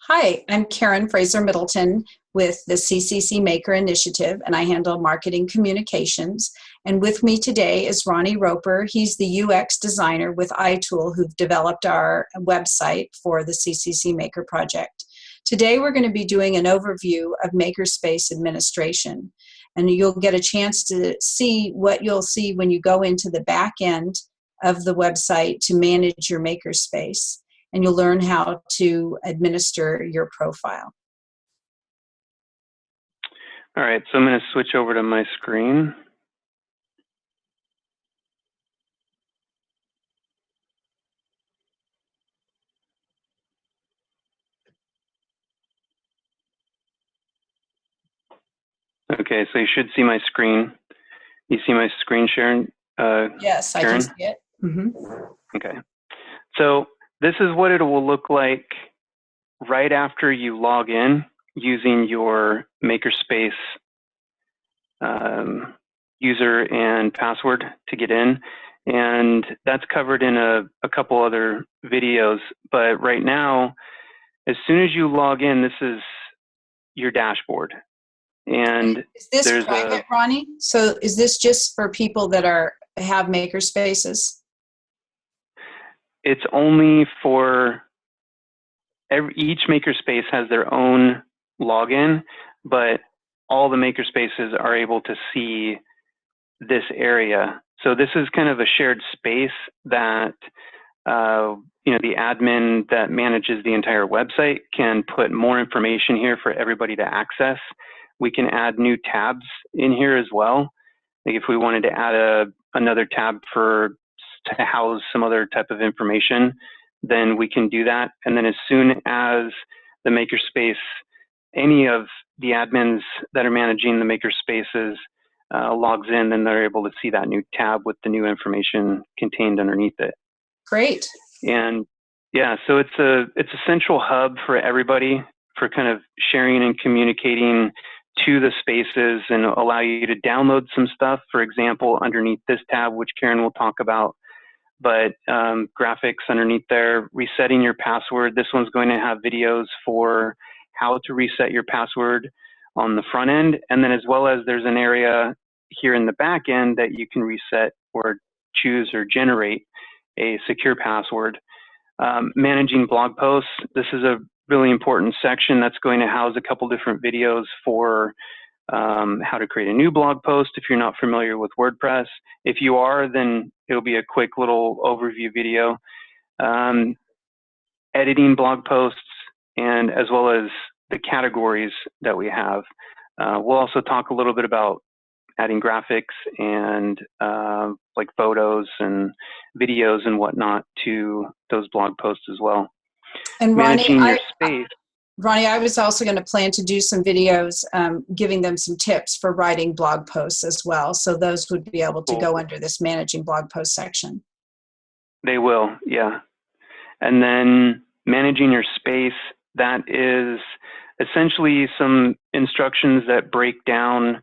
Hi, I'm Karen Fraser Middleton with the CCC Maker Initiative, and I handle marketing communications. And with me today is Ronnie Roper. He's the UX designer with iTool, who've developed our website for the CCC Maker project. Today, we're going to be doing an overview of Makerspace administration, and you'll get a chance to see what you'll see when you go into the back end of the website to manage your Makerspace, and you'll learn how to administer your profile. All right, so I'm going to switch over to my screen. Okay, so you should see my screen. You see my screen sharing, Yes, Karen? I can see it. Okay, so this is what it will look like right after you log in using your Makerspace user and password to get in. And that's covered in a couple other videos. But right now, as soon as you log in, this is your dashboard. And is this private, Ronnie? So is this just for people that have maker spaces? It's only for each makerspace has their own login, but all the makerspaces are able to see this area. So this is kind of a shared space that the admin that manages the entire website can put more information here for everybody to access. We can add new tabs in here as well. Like if we wanted to add another tab to house some other type of information, then we can do that. And then as soon as the makerspace, any of the admins that are managing the makerspaces logs in, then they're able to see that new tab with the new information contained underneath it. Great. And yeah, so it's a central hub for everybody for kind of sharing and communicating to the spaces, and allow you to download some stuff, for example, underneath this tab, which Karen will talk about. But graphics underneath there, resetting your password. This one's going to have videos for how to reset your password on the front end. And then as well as there's an area here in the back end that you can reset or choose or generate a secure password. Managing blog posts. This is a really important section that's going to house a couple different videos for how to create a new blog post if you're not familiar with WordPress. If you are, then it'll be a quick little overview video. Editing blog posts, and as well as the categories that we have. We'll also talk a little bit about adding graphics and like photos and videos and whatnot to those blog posts as well. And Managing your space. Ronnie, I was also going to plan to do some videos giving them some tips for writing blog posts as well. So those would be able to go under this managing blog post section. They will, yeah. And then managing your space, that is essentially some instructions that break down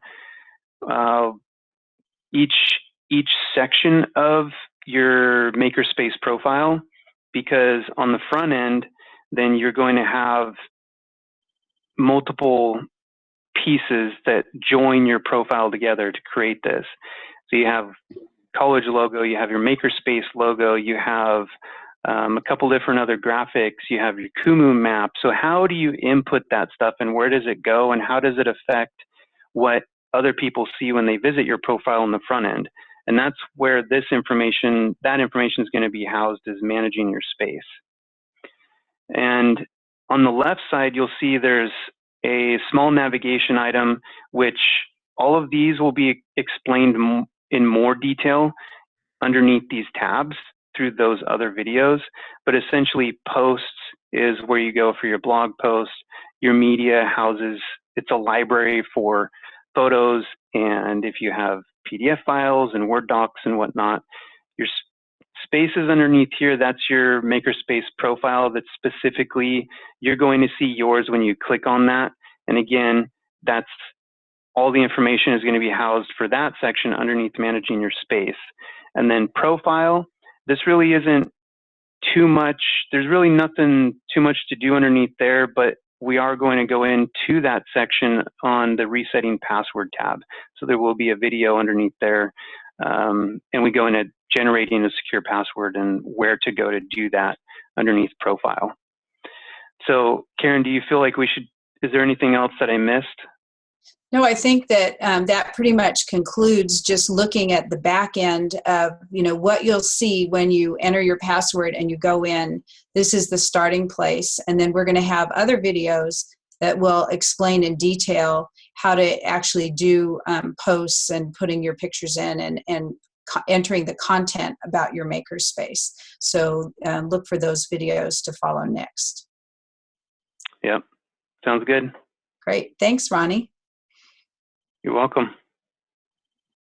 each section of your Makerspace profile, because on the front end, then you're going to have multiple pieces that join your profile together to create this. So you have college logo, you have your Makerspace logo, you have a couple different other graphics, you have your Kumu map. So how do you input that stuff, and where does it go, and how does it affect what other people see when they visit your profile on the front end? And that's where that information is going to be housed, is managing your space. And on the left side, you'll see there's a small navigation item, which all of these will be explained in more detail underneath these tabs through those other videos. But essentially, posts is where you go for your blog posts. Your media houses, it's a library for photos, and if you have PDF files and Word docs and whatnot, your spaces underneath here, that's your Makerspace profile that specifically you're going to see yours when you click on that. And again, that's all the information is going to be housed for that section underneath managing your space. And then profile, this really isn't too much. There's really nothing too much to do underneath there, but we are going to go into that section on the resetting password tab. So there will be a video underneath there, and we go into generating a secure password and where to go to do that underneath profile. So Karen, do you feel like is there anything else that I missed? No, I think that that pretty much concludes just looking at the back end of, what you'll see when you enter your password and you go in. This is the starting place. And then we're going to have other videos that will explain in detail how to actually do posts and putting your pictures in and entering the content about your makerspace. So look for those videos to follow next. Yep, sounds good. Great. Thanks, Ronnie. You're welcome.